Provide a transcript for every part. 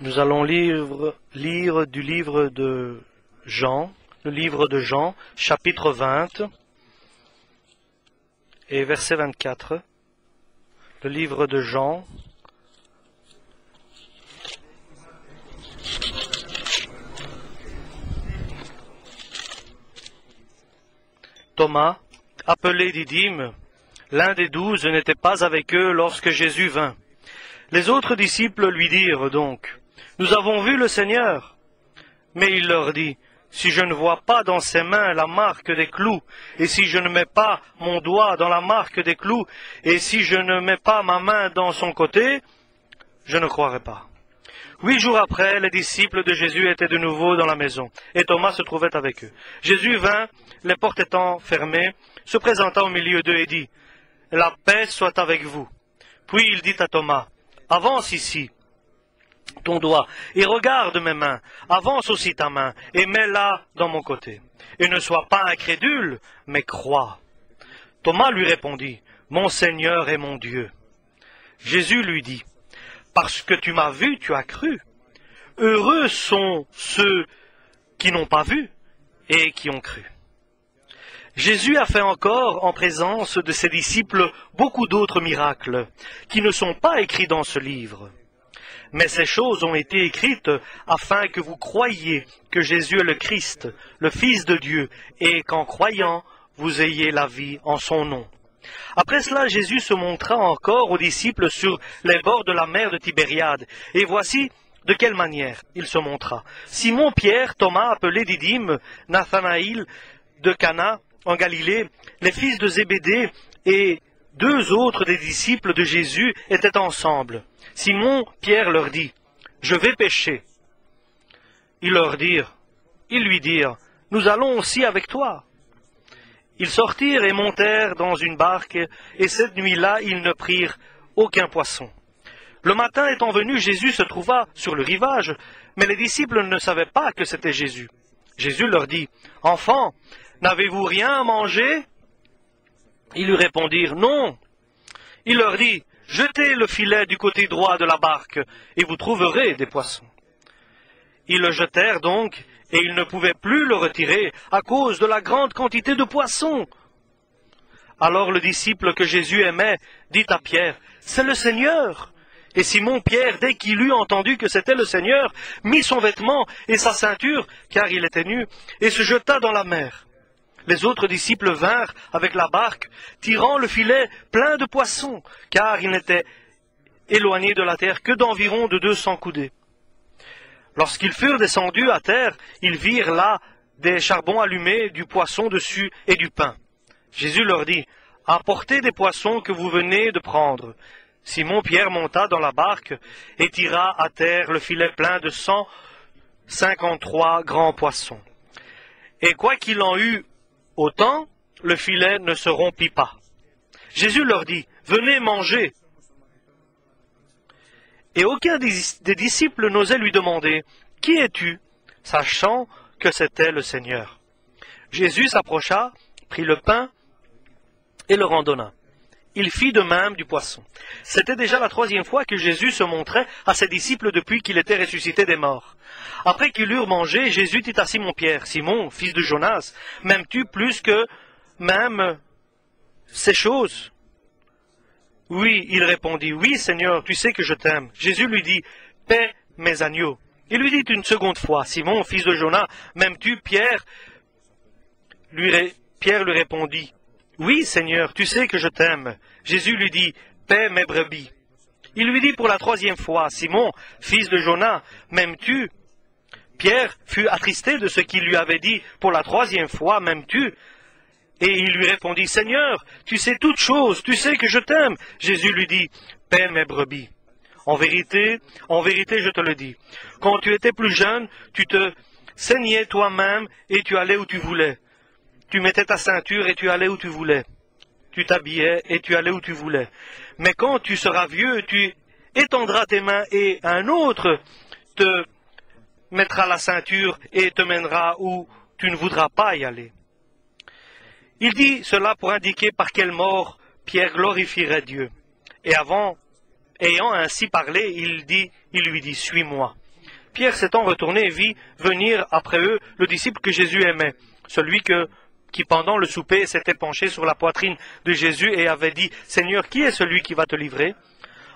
Nous allons lire du livre de Jean, le livre de Jean, chapitre 20 et verset 24. Le livre de Jean, Thomas, appelé Didyme, l'un des 12, n'était pas avec eux lorsque Jésus vint. Les autres disciples lui dirent donc, « Nous avons vu le Seigneur. » Mais il leur dit, « Si je ne vois pas dans ses mains la marque des clous, et si je ne mets pas mon doigt dans la marque des clous, et si je ne mets pas ma main dans son côté, je ne croirai pas. » 8 jours après, les disciples de Jésus étaient de nouveau dans la maison, et Thomas se trouvait avec eux. Jésus vint, les portes étant fermées, se présenta au milieu d'eux et dit, « La paix soit avec vous. » Puis il dit à Thomas, « Avance ici ton doigt, et regarde mes mains, avance aussi ta main, et mets-la dans mon côté. Et ne sois pas incrédule, mais crois. » Thomas lui répondit, « Mon Seigneur et mon Dieu. » Jésus lui dit, « Parce que tu m'as vu, tu as cru. Heureux sont ceux qui n'ont pas vu et qui ont cru. » Jésus a fait encore, en présence de ses disciples, beaucoup d'autres miracles, qui ne sont pas écrits dans ce livre. Mais ces choses ont été écrites afin que vous croyiez que Jésus est le Christ, le Fils de Dieu, et qu'en croyant, vous ayez la vie en son nom. Après cela, Jésus se montra encore aux disciples sur les bords de la mer de Tibériade, et voici de quelle manière il se montra. Simon Pierre, Thomas appelé Didyme, Nathanaïl de Cana en Galilée, les fils de Zébédée et 2 autres des disciples de Jésus étaient ensemble. Simon Pierre leur dit, « Je vais pêcher. » Ils lui dirent, « Nous allons aussi avec toi. » Ils sortirent et montèrent dans une barque, et cette nuit-là, ils ne prirent aucun poisson. Le matin étant venu, Jésus se trouva sur le rivage, mais les disciples ne savaient pas que c'était Jésus. Jésus leur dit, « Enfants, n'avez-vous rien à manger ?» Ils lui répondirent, « Non. » Il leur dit, « Jetez le filet du côté droit de la barque, et vous trouverez des poissons. » Ils le jetèrent donc, et ils ne pouvaient plus le retirer à cause de la grande quantité de poissons. Alors le disciple que Jésus aimait dit à Pierre, « C'est le Seigneur. » Et Simon Pierre, dès qu'il eut entendu que c'était le Seigneur, mit son vêtement et sa ceinture, car il était nu, et se jeta dans la mer. Les autres disciples vinrent avec la barque, tirant le filet plein de poissons, car ils n'étaient éloignés de la terre que d'environ de 200 coudées. Lorsqu'ils furent descendus à terre, ils virent là des charbons allumés, du poisson dessus et du pain. Jésus leur dit, « Apportez des poissons que vous venez de prendre. » Simon Pierre monta dans la barque et tira à terre le filet plein de 153 grands poissons. Et quoiqu'il en eût autant, le filet ne se rompit pas. Jésus leur dit, « Venez manger. » Et aucun des disciples n'osait lui demander, « Qui es-tu ?» sachant que c'était le Seigneur. Jésus s'approcha, prit le pain et le rendonna. Il fit de même du poisson. C'était déjà la 3e fois que Jésus se montrait à ses disciples depuis qu'il était ressuscité des morts. Après qu'ils eurent mangé, Jésus dit à Simon Pierre, « Simon, fils de Jonas, m'aimes-tu plus que même ces choses ?» Oui, il répondit, « Oui, Seigneur, tu sais que je t'aime. » Jésus lui dit, « Paie mes agneaux. » Il lui dit une seconde fois, « Simon, fils de Jonas, m'aimes-tu » Pierre lui répondit, « Oui, Seigneur, tu sais que je t'aime. » Jésus lui dit, « Paie mes brebis. » Il lui dit pour la 3e fois, « Simon, fils de Jonas, m'aimes-tu » Pierre fut attristé de ce qu'il lui avait dit pour la 3e fois, « M'aimes-tu » Et il lui répondit, « Seigneur, tu sais toutes choses, tu sais que je t'aime. » Jésus lui dit, « Paie mes brebis. En vérité, je te le dis, quand tu étais plus jeune, tu te ceignais toi-même et tu allais où tu voulais. Tu mettais ta ceinture et tu allais où tu voulais. Tu t'habillais et tu allais où tu voulais. Mais quand tu seras vieux, tu étendras tes mains et un autre te mettra la ceinture et te mènera où tu ne voudras pas y aller. » Il dit cela pour indiquer par quelle mort Pierre glorifierait Dieu. Et ayant ainsi parlé, il lui dit, « Suis-moi. » Pierre s'étant retourné vit venir après eux le disciple que Jésus aimait, celui qui pendant le souper s'était penché sur la poitrine de Jésus et avait dit « Seigneur, qui est celui qui va te livrer ?»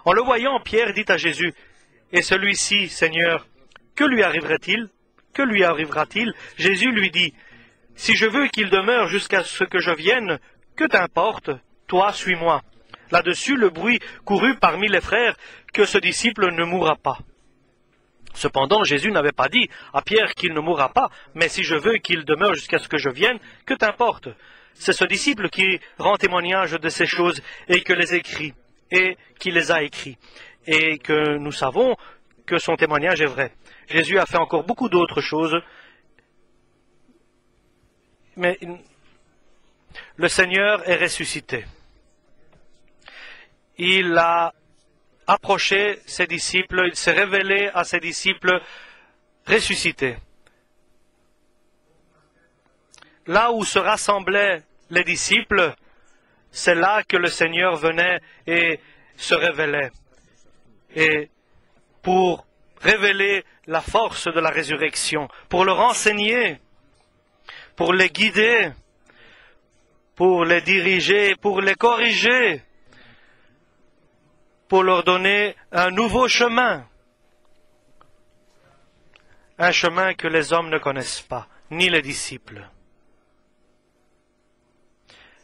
En le voyant, Pierre dit à Jésus « Et celui-ci, Seigneur, que lui arriverait-il? Que lui arrivera-t-il » Jésus lui dit « Si je veux qu'il demeure jusqu'à ce que je vienne, que t'importe? Toi, suis-moi. » Là-dessus, le bruit courut parmi les frères que ce disciple ne mourra pas. Cependant, Jésus n'avait pas dit à Pierre qu'il ne mourra pas, mais si je veux qu'il demeure jusqu'à ce que je vienne, que t'importe? C'est ce disciple qui rend témoignage de ces choses et que les écrit, et qui les a écrits, et que nous savons que son témoignage est vrai. Jésus a fait encore beaucoup d'autres choses, mais le Seigneur est ressuscité. Il a approché ses disciples, il s'est révélé à ses disciples ressuscités. Là où se rassemblaient les disciples, c'est là que le Seigneur venait et se révélait. Et pour révéler la force de la résurrection, pour leur enseigner, pour les guider, pour les diriger, pour les corriger, pour leur donner un nouveau chemin, un chemin que les hommes ne connaissent pas, ni les disciples.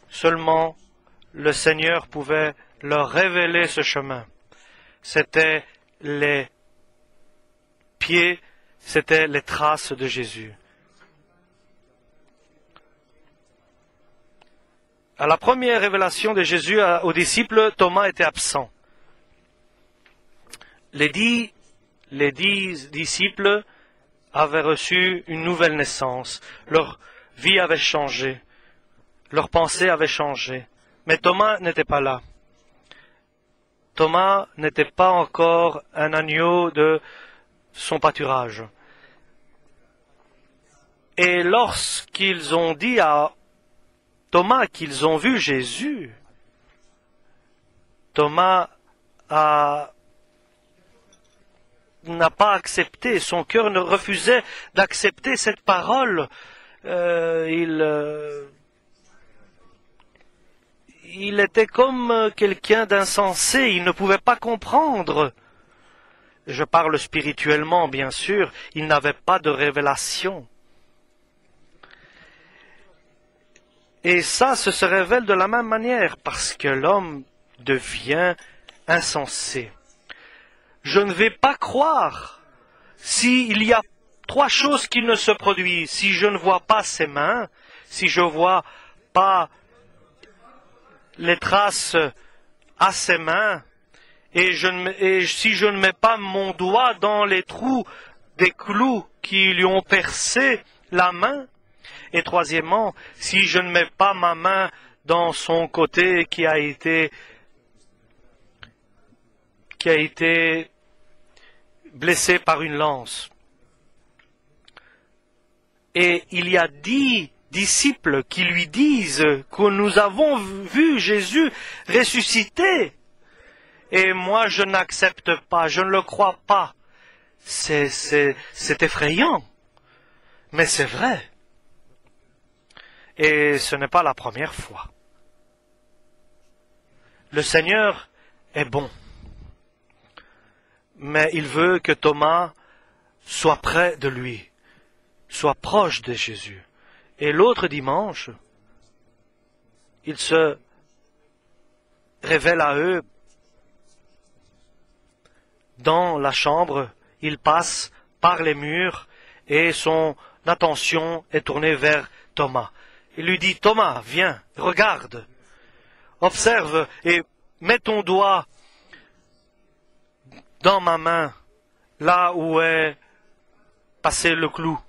Seulement, le Seigneur pouvait leur révéler ce chemin. C'était les pieds, c'était les traces de Jésus. À la première révélation de Jésus aux disciples, Thomas était absent. Les dix disciples avaient reçu une nouvelle naissance. Leur vie avait changé. Leur pensée avait changé. Mais Thomas n'était pas là. Thomas n'était pas encore un agneau de son pâturage. Et lorsqu'ils ont dit à Thomas qu'ils ont vu Jésus, Thomas n'a pas accepté, son cœur ne refusait d'accepter cette parole. Il était comme quelqu'un d'insensé, il ne pouvait pas comprendre. Je parle spirituellement, bien sûr, il n'avait pas de révélation. Et ça se révèle de la même manière, parce que l'homme devient insensé. Je ne vais pas croire s'il y a trois choses qui ne se produisent. Si je ne vois pas ses mains, si je ne vois pas les traces à ses mains, et si je ne mets pas mon doigt dans les trous des clous qui lui ont percé la main, et troisièmement, si je ne mets pas ma main dans son côté qui a été blessé par une lance. Et il y a 10 disciples qui lui disent que nous avons vu Jésus ressuscité. Et moi, je n'accepte pas, je ne le crois pas. C'est effrayant. Mais c'est vrai. Et ce n'est pas la première fois. Le Seigneur est bon. Mais il veut que Thomas soit près de lui, soit proche de Jésus. Et l'autre dimanche, il se révèle à eux dans la chambre, il passe par les murs et son attention est tournée vers Thomas. Il lui dit, Thomas, viens, regarde, observe et mets ton doigt dans ma main, là où est passé le clou,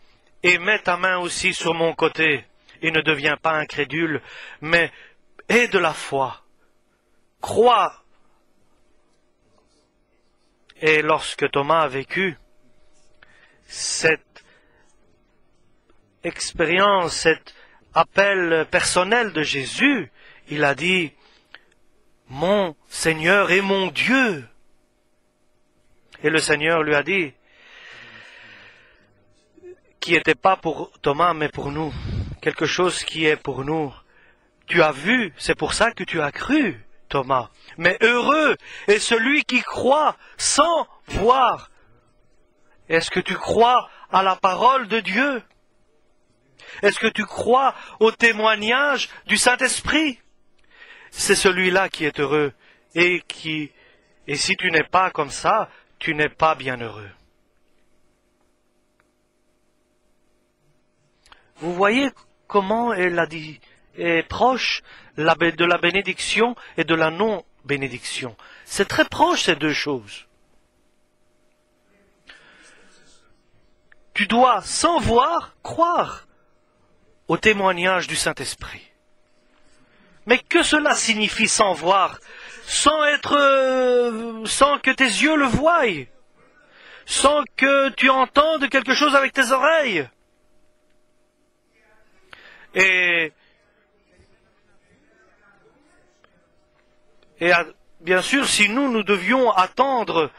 et mets ta main aussi sur mon côté, et ne deviens pas incrédule, mais aie de la foi, crois. Et lorsque Thomas a vécu cette expérience, cet appel personnel de Jésus, il a dit, mon Seigneur et mon Dieu. Et le Seigneur lui a dit, qui n'était pas pour Thomas, mais pour nous. Quelque chose qui est pour nous. Tu as vu, c'est pour ça que tu as cru, Thomas. Mais heureux est celui qui croit sans voir. Est-ce que tu crois à la parole de Dieu? Est-ce que tu crois au témoignage du Saint-Esprit? C'est celui-là qui est heureux. Et si tu n'es pas comme ça, tu n'es pas bien heureux. Vous voyez comment est proche de la bénédiction et de la non-bénédiction. C'est très proche ces deux choses. Tu dois, sans voir, croire au témoignage du Saint-Esprit. Mais que cela signifie sans voir, sans que tes yeux le voient, sans que tu entendes quelque chose avec tes oreilles? Et bien sûr, si nous devions attendre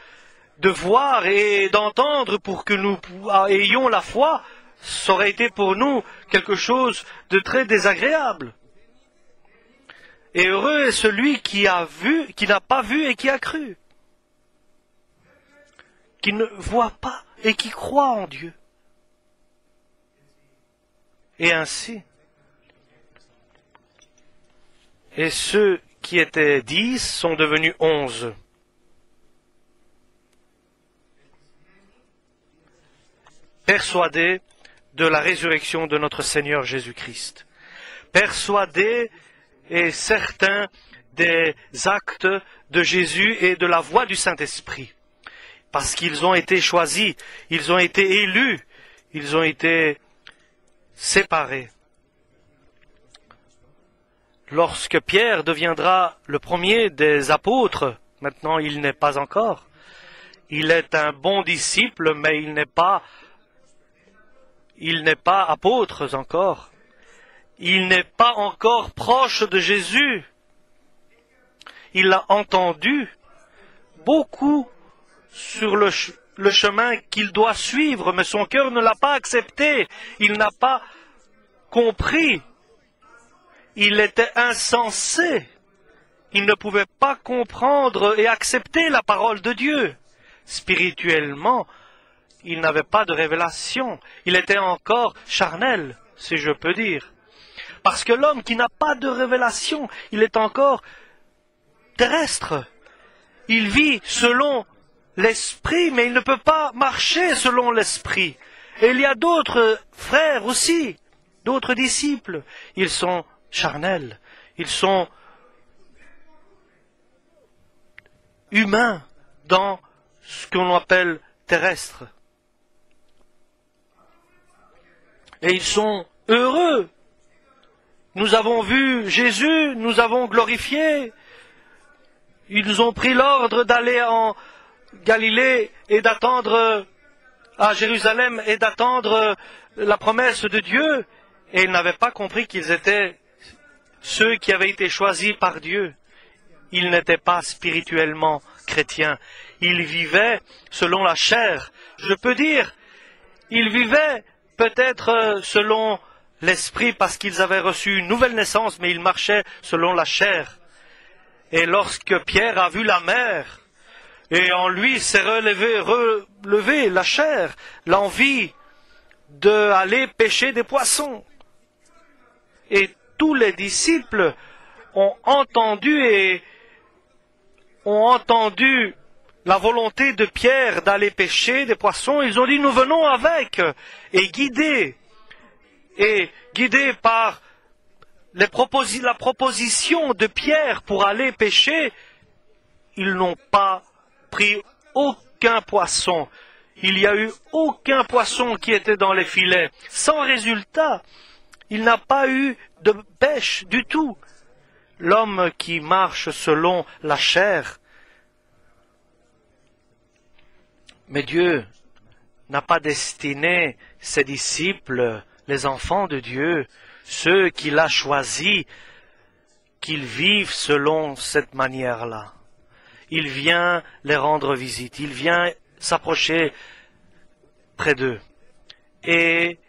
de voir et d'entendre pour que nous ayons la foi, ça aurait été pour nous quelque chose de très désagréable. Et heureux est celui qui n'a pas vu et qui a cru, qui ne voit pas et qui croit en Dieu. Et ainsi, et ceux qui étaient 10 sont devenus 11. Persuadés de la résurrection de notre Seigneur Jésus-Christ. Persuadés et certains des actes de Jésus et de la voix du Saint-Esprit. Parce qu'ils ont été choisis, ils ont été élus, ils ont été séparés. Lorsque Pierre deviendra le premier des apôtres, maintenant il n'est pas encore, il est un bon disciple, mais il n'est pas apôtre encore. Il n'est pas encore proche de Jésus. Il a entendu beaucoup sur le chemin qu'il doit suivre, mais son cœur ne l'a pas accepté. Il n'a pas compris. Il était insensé. Il ne pouvait pas comprendre et accepter la parole de Dieu. Spirituellement, il n'avait pas de révélation. Il était encore charnel, si je peux dire. Parce que l'homme qui n'a pas de révélation, il est encore terrestre. Il vit selon l'esprit, mais il ne peut pas marcher selon l'esprit. Et il y a d'autres frères aussi, d'autres disciples. Ils sont charnels, ils sont humains dans ce qu'on appelle terrestre. Et ils sont heureux. Nous avons vu Jésus, nous avons glorifié. Ils ont pris l'ordre d'aller en Galilée et d'attendre à Jérusalem et d'attendre la promesse de Dieu. Et ils n'avaient pas compris qu'ils étaient ceux qui avaient été choisis par Dieu. Ils n'étaient pas spirituellement chrétiens. Ils vivaient selon la chair. Je peux dire, ils vivaient peut-être selon l'esprit parce qu'ils avaient reçu une nouvelle naissance, mais ils marchaient selon la chair. Et lorsque Pierre a vu la mer, et en lui s'est relevé la chair, l'envie d'aller pêcher des poissons. Et tous les disciples ont entendu la volonté de Pierre d'aller pêcher des poissons. Ils ont dit, nous venons avec, et guidés par la proposition de Pierre pour aller pêcher, ils n'ont pas pris aucun poisson. Il n'y a eu aucun poisson qui était dans les filets. Sans résultat, il n'a pas eu de pêche du tout. L'homme qui marche selon la chair. Mais Dieu n'a pas destiné ses disciples, les enfants de Dieu, ceux qu'il a choisis, qu'ils vivent selon cette manière-là. Il vient les rendre visite, il vient s'approcher près d'eux. Et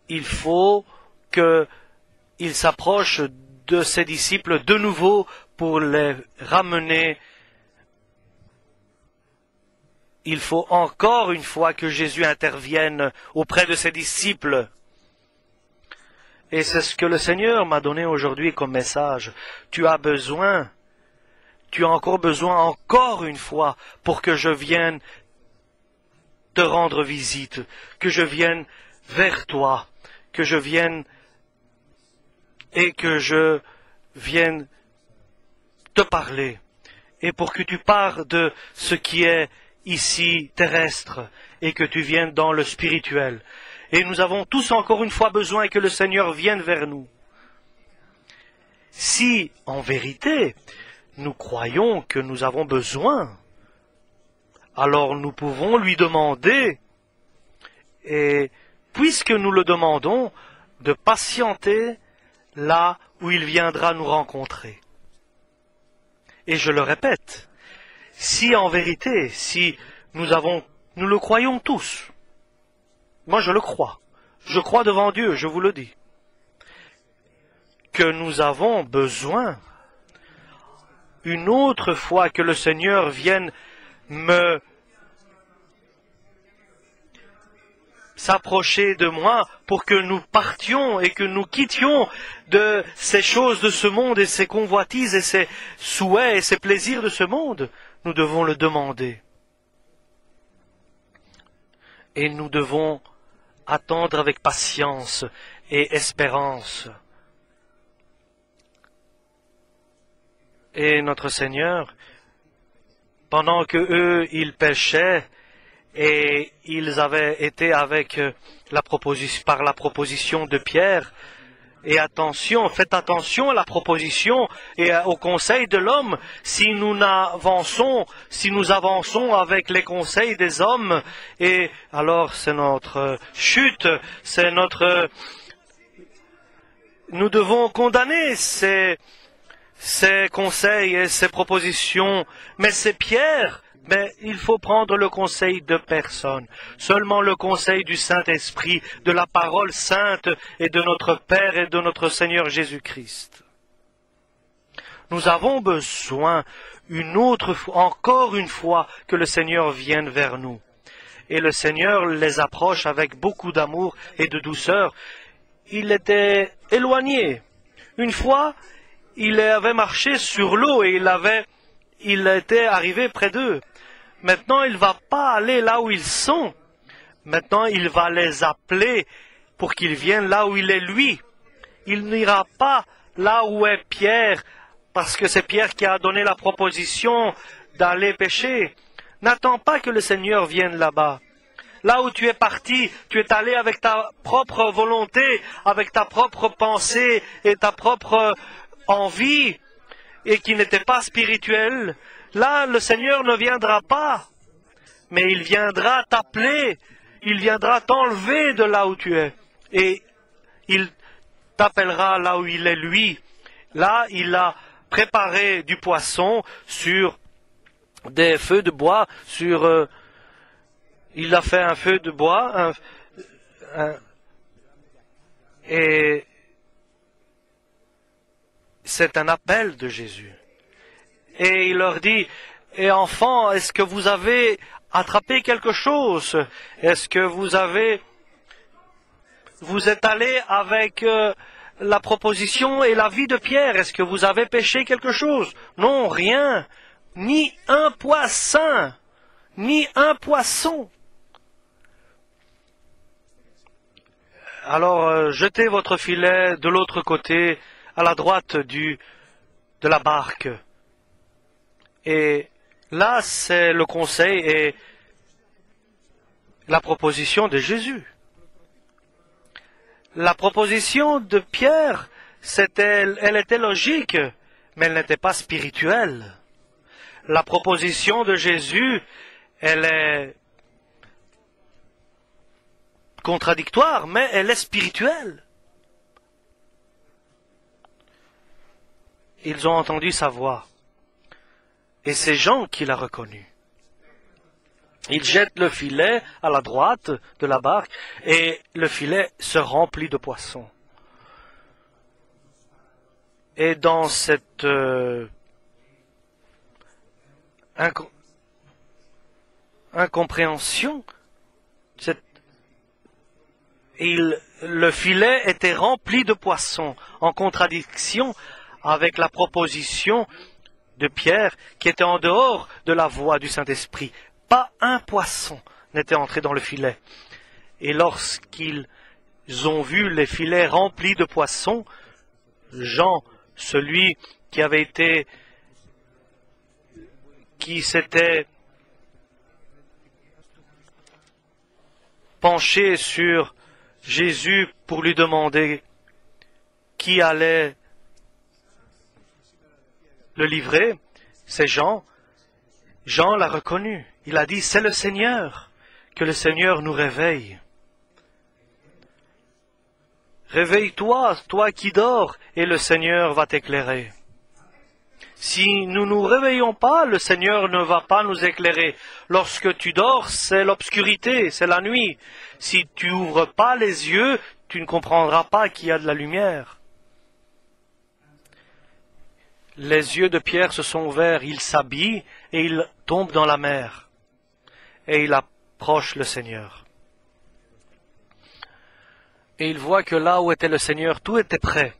il faut qu'il s'approche de ses disciples de nouveau pour les ramener. Il faut encore une fois que Jésus intervienne auprès de ses disciples. Et c'est ce que le Seigneur m'a donné aujourd'hui comme message. Tu as encore besoin encore une fois pour que je vienne te rendre visite, que je vienne vers toi, que je vienne te parler, et pour que tu pars de ce qui est ici terrestre, et que tu viennes dans le spirituel. Et nous avons tous encore une fois besoin que le Seigneur vienne vers nous. Si, en vérité, nous croyons que nous avons besoin, alors nous pouvons lui demander, et puisque nous le demandons, de patienter là où il viendra nous rencontrer. Et je le répète, si en vérité, si nous le croyons tous, moi je le crois, je crois devant Dieu, je vous le dis, que nous avons besoin, une autre fois que le Seigneur vienne s'approcher de moi pour que nous partions et que nous quittions de ces choses de ce monde et ces convoitises et ces souhaits et ces plaisirs de ce monde, nous devons le demander. Et nous devons attendre avec patience et espérance. Et notre Seigneur, pendant que eux, ils péchaient, et ils avaient été avec par la proposition de Pierre, et faites attention à la proposition et au conseil de l'homme. Si nous avançons avec les conseils des hommes, et alors c'est notre chute, nous devons condamner ces conseils et ces propositions. Mais c'est Pierre. Mais il faut prendre le conseil de personne, seulement le conseil du Saint-Esprit, de la parole sainte et de notre Père et de notre Seigneur Jésus-Christ. Nous avons besoin encore une fois que le Seigneur vienne vers nous. Et le Seigneur les approche avec beaucoup d'amour et de douceur. Il était éloigné. Une fois, il avait marché sur l'eau et il était arrivé près d'eux. Maintenant, il ne va pas aller là où ils sont. Maintenant, il va les appeler pour qu'ils viennent là où il est lui. Il n'ira pas là où est Pierre, parce que c'est Pierre qui a donné la proposition d'aller pêcher. N'attends pas que le Seigneur vienne là-bas. Là où tu es parti, tu es allé avec ta propre volonté, avec ta propre pensée et ta propre envie, et qui n'était pas spirituelle. Là, le Seigneur ne viendra pas, mais il viendra t'appeler, il viendra t'enlever de là où tu es, et il t'appellera là où il est lui. Là, il a préparé du poisson sur des feux de bois, il a fait un feu de bois, et c'est un appel de Jésus. Et il leur dit, « Et enfants, est-ce que vous avez attrapé quelque chose? Est-ce que vous êtes allés avec la proposition et la vie de Pierre? Est-ce que vous avez pêché quelque chose? Non, rien. Ni un poisson. Ni un poisson. Alors, jetez votre filet de l'autre côté, à la droite de la barque. » Et là, c'est le conseil et la proposition de Jésus. La proposition de Pierre, elle était logique, mais elle n'était pas spirituelle. La proposition de Jésus, elle est contradictoire, mais elle est spirituelle. Ils ont entendu sa voix. Et c'est Jean qui l'a reconnu. Il jette le filet à la droite de la barque et le filet se remplit de poissons. Et dans cette incompréhension, le filet était rempli de poissons, en contradiction avec la proposition de Pierre qui était en dehors de la voie du Saint-Esprit. Pas un poisson n'était entré dans le filet. Et lorsqu'ils ont vu les filets remplis de poissons, Jean, celui qui s'était penché sur Jésus pour lui demander qui allait le livrer, c'est Jean. Jean l'a reconnu. Il a dit, c'est le Seigneur, que le Seigneur nous réveille. Réveille-toi, toi qui dors, et le Seigneur va t'éclairer. Si nous ne nous réveillons pas, le Seigneur ne va pas nous éclairer. Lorsque tu dors, c'est l'obscurité, c'est la nuit. Si tu n'ouvres pas les yeux, tu ne comprendras pas qu'il y a de la lumière. Les yeux de Pierre se sont ouverts, il s'habille et il tombe dans la mer. Et il approche le Seigneur. Et il voit que là où était le Seigneur, tout était prêt.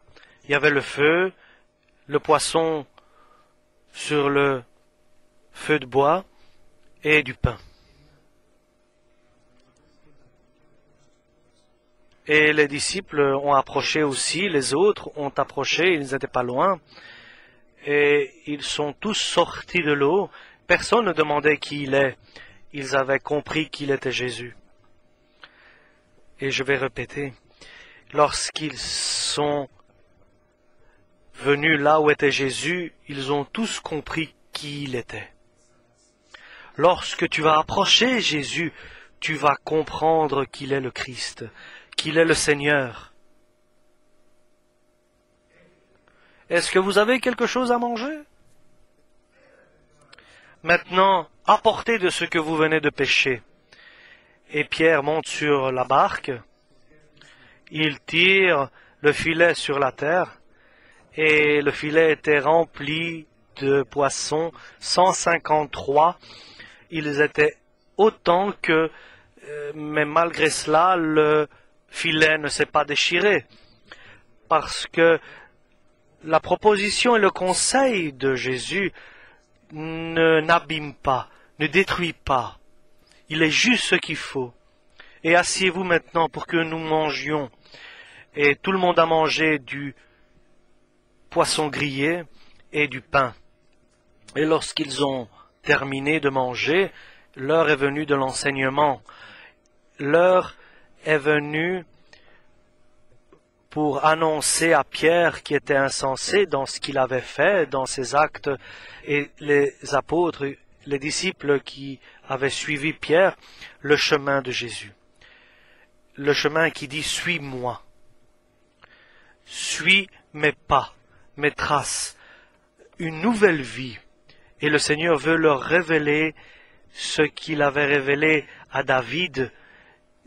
Il y avait le feu, le poisson sur le feu de bois et du pain. Et les disciples ont approché aussi, les autres ont approché, ils n'étaient pas loin. Et ils sont tous sortis de l'eau. Personne ne demandait qui il est. Ils avaient compris qu'il était Jésus. Et je vais répéter. Lorsqu'ils sont venus là où était Jésus, ils ont tous compris qui il était. Lorsque tu vas approcher Jésus, tu vas comprendre qu'il est le Christ, qu'il est le Seigneur. Est-ce que vous avez quelque chose à manger? Maintenant, apportez de ce que vous venez de pêcher. Et Pierre monte sur la barque. Il tire le filet sur la terre. Et le filet était rempli de poissons, 153. Ils étaient autant que... mais malgré cela, le filet ne s'est pas déchiré. Parce que la proposition et le conseil de Jésus n'abîment pas, ne détruit pas. Il est juste ce qu'il faut. Et asseyez-vous maintenant pour que nous mangions. Et tout le monde a mangé du poisson grillé et du pain. Et lorsqu'ils ont terminé de manger, l'heure est venue de l'enseignement. L'heure est venue pour annoncer à Pierre qui était insensé dans ce qu'il avait fait, dans ses actes, et les apôtres, les disciples qui avaient suivi Pierre, le chemin de Jésus. Le chemin qui dit « Suis-moi ». Suis mes pas, mes traces, une nouvelle vie. Et le Seigneur veut leur révéler ce qu'il avait révélé à David.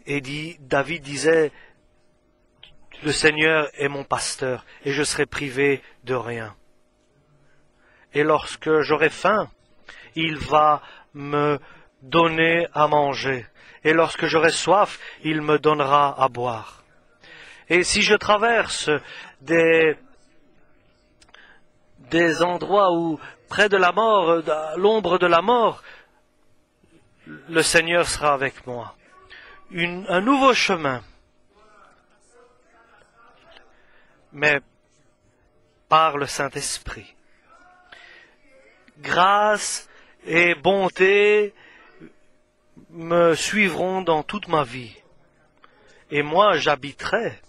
Et David disait « Le Seigneur est mon pasteur et je serai privé de rien. » Et lorsque j'aurai faim, il va me donner à manger. Et lorsque j'aurai soif, il me donnera à boire. Et si je traverse des endroits où, près de la mort, à l'ombre de la mort, le Seigneur sera avec moi. Un nouveau chemin. Mais par le Saint-Esprit. Grâce et bonté me suivront dans toute ma vie. Et moi, j'habiterai.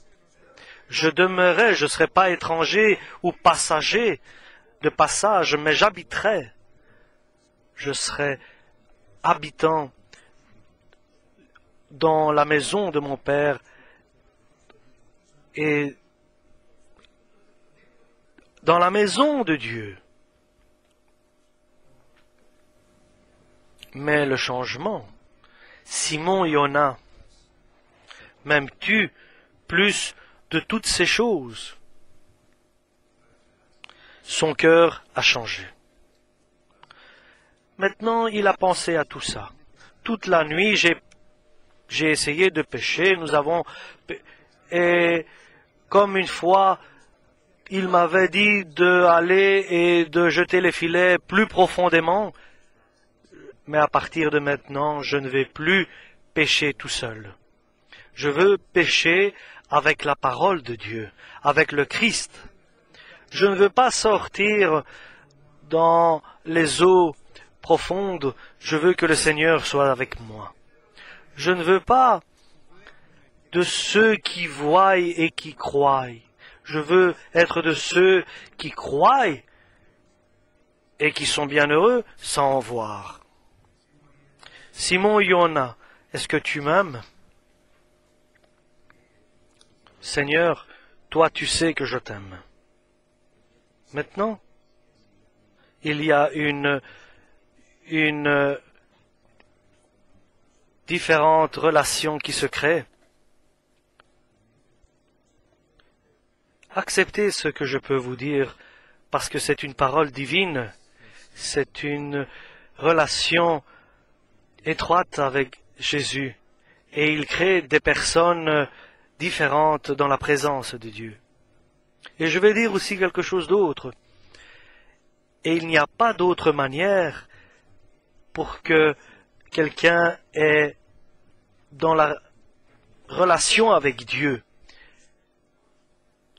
Je demeurerai, je ne serai pas étranger ou passager de passage, mais j'habiterai. Je serai habitant dans la maison de mon Père et dans la maison de Dieu. Mais le changement Simon Yona, m'aimes-tu plus de toutes ces choses? Son cœur a changé. Maintenant, il a pensé à tout ça. Toute la nuit, j'ai essayé de pêcher. Et comme une fois, il m'avait dit d'aller et de jeter les filets plus profondément. Mais à partir de maintenant, je ne vais plus pêcher tout seul. Je veux pêcher avec la parole de Dieu, avec le Christ. Je ne veux pas sortir dans les eaux profondes. Je veux que le Seigneur soit avec moi. Je ne veux pas de ceux qui voient et qui croient. Je veux être de ceux qui croient et qui sont bienheureux sans en voir. Simon Yona, est-ce que tu m'aimes? Seigneur, toi tu sais que je t'aime. Maintenant, il y a une différente relation qui se crée. Acceptez ce que je peux vous dire, parce que c'est une parole divine, c'est une relation étroite avec Jésus, et il crée des personnes différentes dans la présence de Dieu. Et je vais dire aussi quelque chose d'autre. Et il n'y a pas d'autre manière pour que quelqu'un est dans la relation avec Dieu.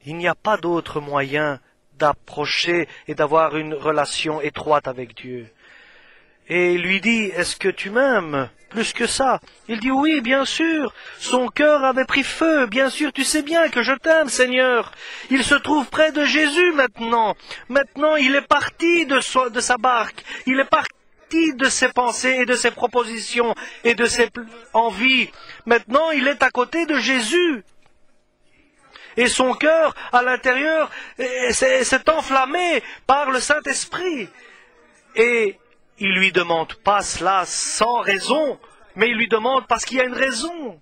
Il n'y a pas d'autre moyen d'approcher et d'avoir une relation étroite avec Dieu. Et il lui dit, est-ce que tu m'aimes plus que ça? Il dit, oui, bien sûr. Son cœur avait pris feu. Bien sûr, tu sais bien que je t'aime, Seigneur. Il se trouve près de Jésus maintenant. Maintenant, il est parti de sa barque. Il est parti de ses pensées et de ses propositions et de ses envies. Maintenant, il est à côté de Jésus. Et son cœur, à l'intérieur, s'est enflammé par le Saint-Esprit. Et il lui demande pas cela sans raison, mais il lui demande parce qu'il y a une raison.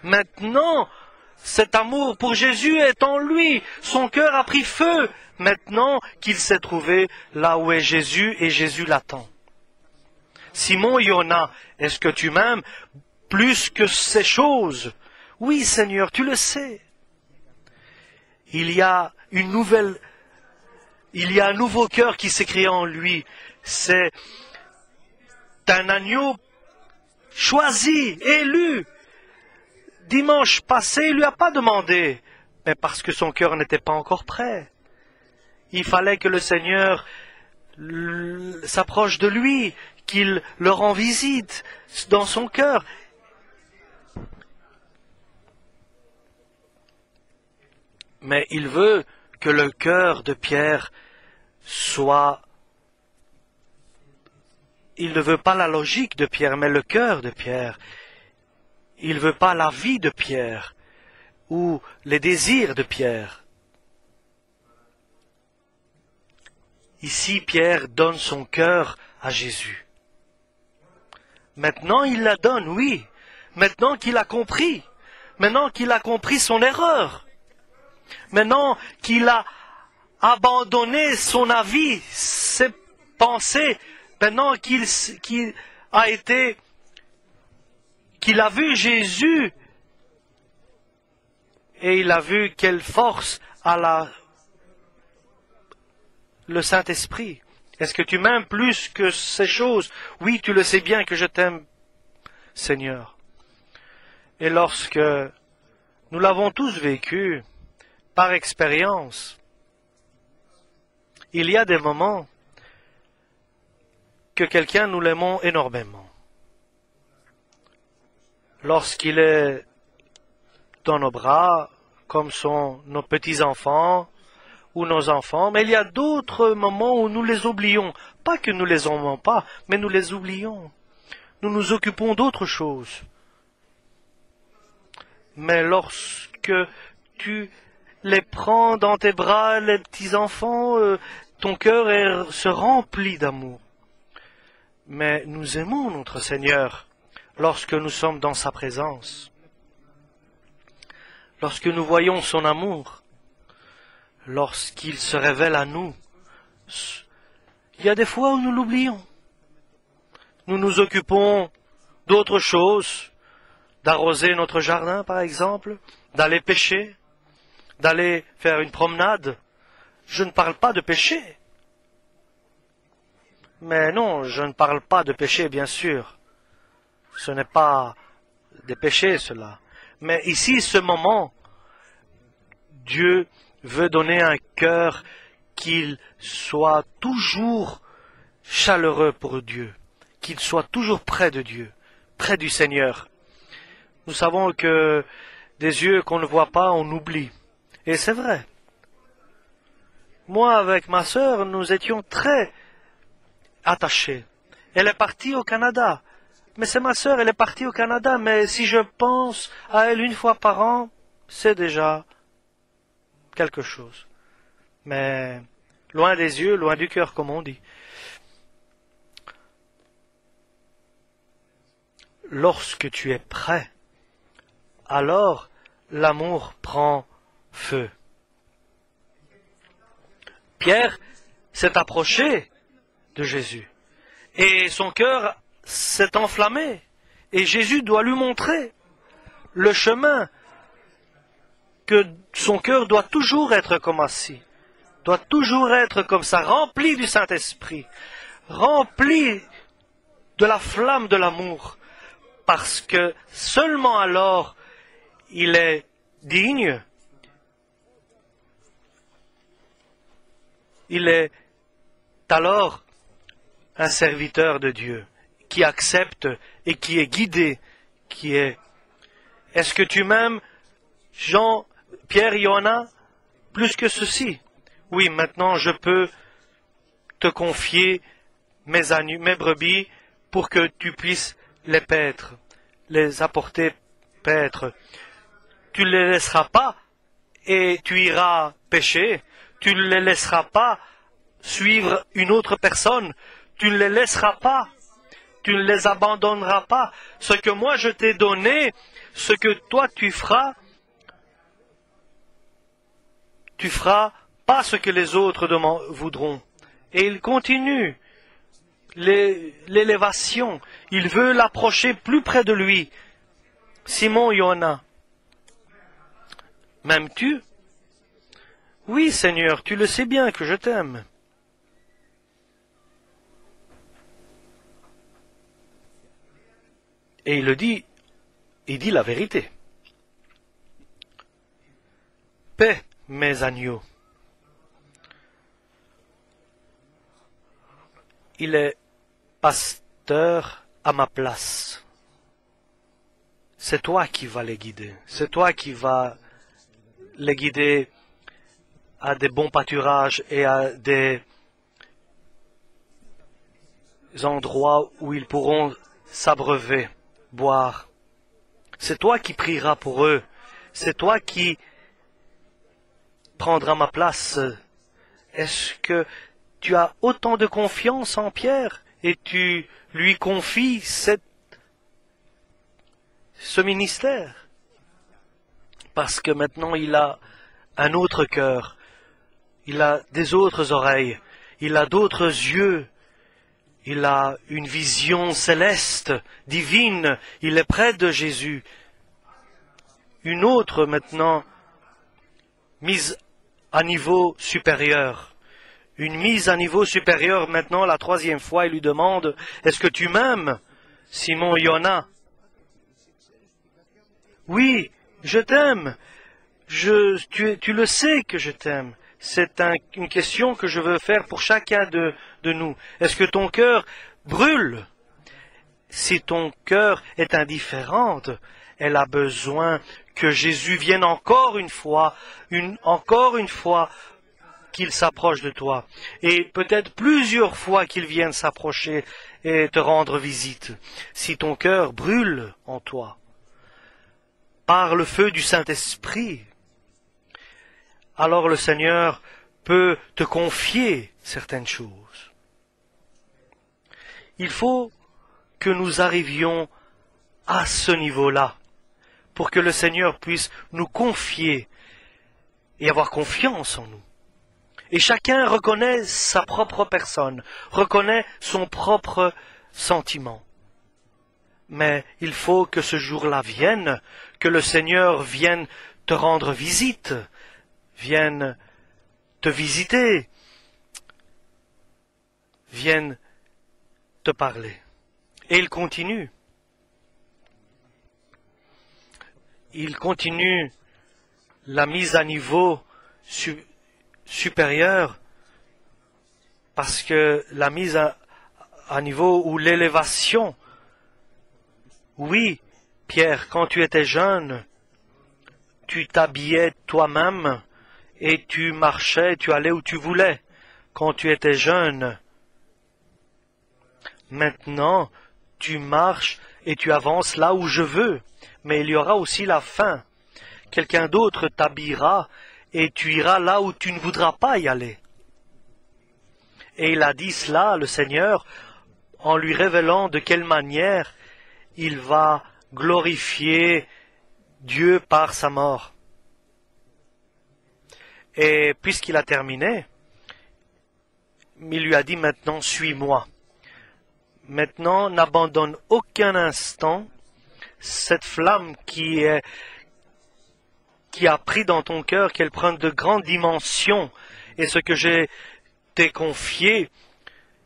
Maintenant, cet amour pour Jésus est en lui. Son cœur a pris feu. Maintenant qu'il s'est trouvé là où est Jésus et Jésus l'attend. Simon Yona, est-ce que tu m'aimes plus que ces choses? Oui, Seigneur, tu le sais. Il y a un nouveau cœur qui s'est créé en lui. C'est un agneau choisi, élu. Dimanche passé, il ne lui a pas demandé, mais parce que son cœur n'était pas encore prêt. Il fallait que le Seigneur s'approche de lui, qu'il le rend visite dans son cœur. Mais il veut que le cœur de Pierre soit... Il ne veut pas la logique de Pierre, mais le cœur de Pierre. Il ne veut pas la vie de Pierre ou les désirs de Pierre. Ici, Pierre donne son cœur à Jésus. Maintenant, il la donne, oui. Maintenant qu'il a compris. Maintenant qu'il a compris son erreur. Maintenant qu'il a abandonné son avis, ses pensées, maintenant qu'il a vu Jésus et il a vu quelle force a le Saint-Esprit. Est-ce que tu m'aimes plus que ces choses? Oui, tu le sais bien que je t'aime, Seigneur. Et lorsque nous l'avons tous vécu, par expérience, il y a des moments que quelqu'un nous l'aimons énormément. Lorsqu'il est dans nos bras, comme sont nos petits-enfants ou nos enfants, mais il y a d'autres moments où nous les oublions. Pas que nous les aimons pas, mais nous les oublions. Nous nous occupons d'autres choses. Mais lorsque tu les prends dans tes bras, les petits-enfants, ton cœur se remplit d'amour. Mais nous aimons notre Seigneur lorsque nous sommes dans sa présence, lorsque nous voyons son amour, lorsqu'il se révèle à nous. Il y a des fois où nous l'oublions. Nous nous occupons d'autres choses, d'arroser notre jardin par exemple, d'aller pêcher, d'aller faire une promenade. Je ne parle pas de péché. Mais non, je ne parle pas de péché, bien sûr. Ce n'est pas des péchés, cela. Mais ici, ce moment, Dieu veut donner un cœur qu'il soit toujours chaleureux pour Dieu, qu'il soit toujours près de Dieu, près du Seigneur. Nous savons que des yeux qu'on ne voit pas, on oublie. Et c'est vrai. Moi, avec ma sœur, nous étions très attachés. Elle est partie au Canada. Mais c'est ma sœur, elle est partie au Canada. Mais si je pense à elle une fois par an, c'est déjà quelque chose. Mais loin des yeux, loin du cœur, comme on dit. Lorsque tu es prêt, alors l'amour prend feu. Pierre s'est approché de Jésus et son cœur s'est enflammé et Jésus doit lui montrer le chemin, que son cœur doit toujours être comme ainsi, doit toujours être comme ça, rempli du Saint-Esprit, rempli de la flamme de l'amour, parce que seulement alors il est digne, il est alors un serviteur de Dieu, qui accepte et qui est guidé, qui est... Est-ce que tu m'aimes, Jean, Pierre, Johanna, plus que ceci? Oui, maintenant je peux te confier mes brebis pour que tu puisses les paître, les apporter paître. Tu ne les laisseras pas et tu iras pêcher. Tu ne les laisseras pas suivre une autre personne. Tu ne les laisseras pas. Tu ne les abandonneras pas. Ce que moi je t'ai donné, ce que toi tu feras pas ce que les autres voudront. Et il continue l'élévation. Il veut l'approcher plus près de lui. Simon, Johanna, m'aimes-tu? Oui, Seigneur, tu le sais bien que je t'aime. Et il dit la vérité. Paix, mes agneaux. Il est pasteur à ma place. C'est toi qui vas les guider. C'est toi qui vas les guider à des bons pâturages et à des endroits où ils pourront s'abreuver, boire. C'est toi qui prieras pour eux. C'est toi qui prendras ma place. Est-ce que tu as autant de confiance en Pierre et tu lui confies ce ministère? Parce que maintenant il a un autre cœur, il a des autres oreilles, il a d'autres yeux, il a une vision céleste, divine, il est près de Jésus. Une autre maintenant mise à niveau supérieur. Une mise à niveau supérieur maintenant, la troisième fois, il lui demande, est-ce que tu m'aimes, Simon Johanna? Oui, je t'aime. Tu le sais que je t'aime. C'est une question que je veux faire pour chacun de nous. Est-ce que ton cœur brûle? Si ton cœur est indifférente, elle a besoin que Jésus vienne encore une fois, qu'il s'approche de toi. Et peut-être plusieurs fois qu'il vienne s'approcher et te rendre visite. Si ton cœur brûle en toi, par le feu du Saint-Esprit, alors le Seigneur peut te confier certaines choses. Il faut que nous arrivions à ce niveau-là pour que le Seigneur puisse nous confier et avoir confiance en nous. Et chacun reconnaît sa propre personne, reconnaît son propre sentiment. Mais il faut que ce jour-là vienne, que le Seigneur vienne te rendre visite, vienne te visiter, vienne te parler. Et il continue. Il continue la mise à niveau supérieure, parce que la mise à niveau ou l'élévation, oui, Pierre, quand tu étais jeune, tu t'habillais toi-même et tu marchais, tu allais où tu voulais quand tu étais jeune. Maintenant, tu marches et tu avances là où je veux, mais il y aura aussi la fin. Quelqu'un d'autre t'habillera et tu iras là où tu ne voudras pas y aller. Et il a dit cela, le Seigneur, en lui révélant de quelle manière il va glorifier Dieu par sa mort. Et puisqu'il a terminé, il lui a dit maintenant, suis-moi. Maintenant, n'abandonne aucun instant cette flamme qui a pris dans ton cœur, qu'elle prenne de grandes dimensions, et ce que j'ai t'ai confié,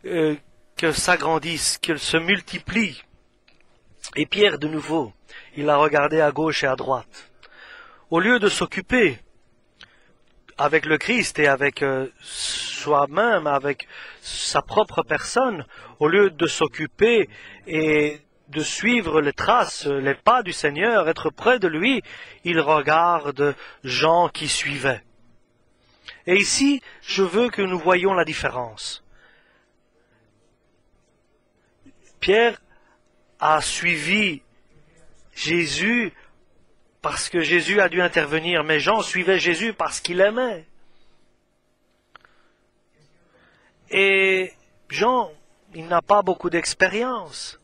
que s'agrandisse, qu'elle se multiplie. Et Pierre, de nouveau, il a regardé à gauche et à droite. Au lieu de s'occuper avec le Christ et avec soi-même, avec sa propre personne, au lieu de s'occuper et de suivre les traces, les pas du Seigneur, être près de lui, il regarde Jean qui suivait. Et ici, je veux que nous voyions la différence. Pierre a suivi Jésus parce que Jésus a dû intervenir, mais Jean suivait Jésus parce qu'il aimait. Et Jean, il n'a pas beaucoup d'expérience.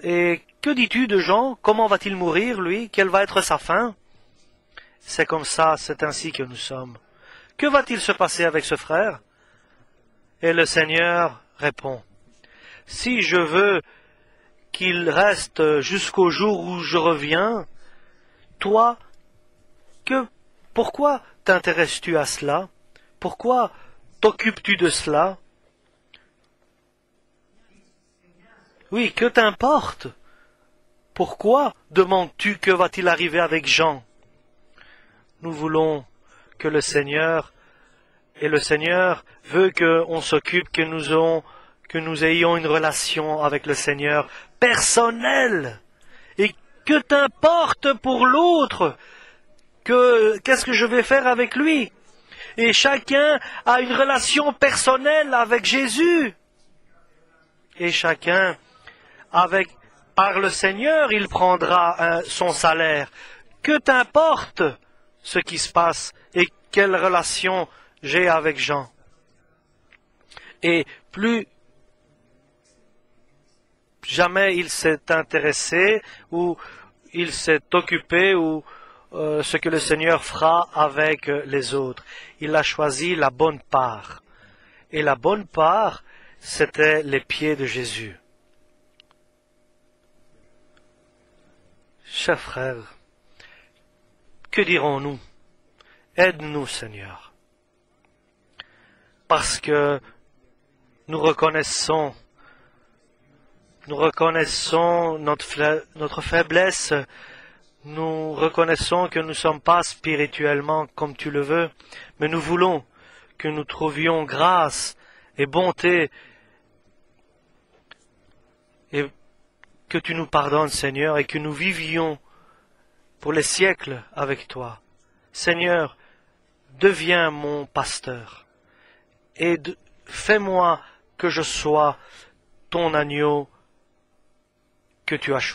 Et que dis-tu de Jean? Comment va-t-il mourir, lui? Quelle va être sa fin? C'est comme ça, c'est ainsi que nous sommes. Que va-t-il se passer avec ce frère? Et le Seigneur répond, si je veux qu'il reste jusqu'au jour où je reviens, toi, pourquoi t'intéresses-tu à cela? Pourquoi t'occupes-tu de cela? Oui, que t'importe? Pourquoi demandes-tu que va-t-il arriver avec Jean? Nous voulons que le Seigneur, et le Seigneur veut qu'on s'occupe, que nous ayons une relation avec le Seigneur personnelle. Et que t'importe pour l'autre? Qu'est-ce que je vais faire avec lui? Et chacun a une relation personnelle avec Jésus. Et chacun, par le Seigneur, il prendra son salaire. Que t'importe ce qui se passe et quelle relation j'ai avec Jean? Et plus jamais il s'est intéressé ou il s'est occupé ou ce que le Seigneur fera avec les autres. Il a choisi la bonne part. Et la bonne part, c'était les pieds de Jésus. Chers frères, que dirons-nous? Aide-nous, Seigneur. Parce que nous reconnaissons notre faiblesse, nous reconnaissons que nous ne sommes pas spirituellement comme tu le veux, mais nous voulons que nous trouvions grâce et bonté et que tu nous pardonnes, Seigneur, et que nous vivions pour les siècles avec toi. Seigneur, deviens mon pasteur et fais-moi que je sois ton agneau que tu as choisi.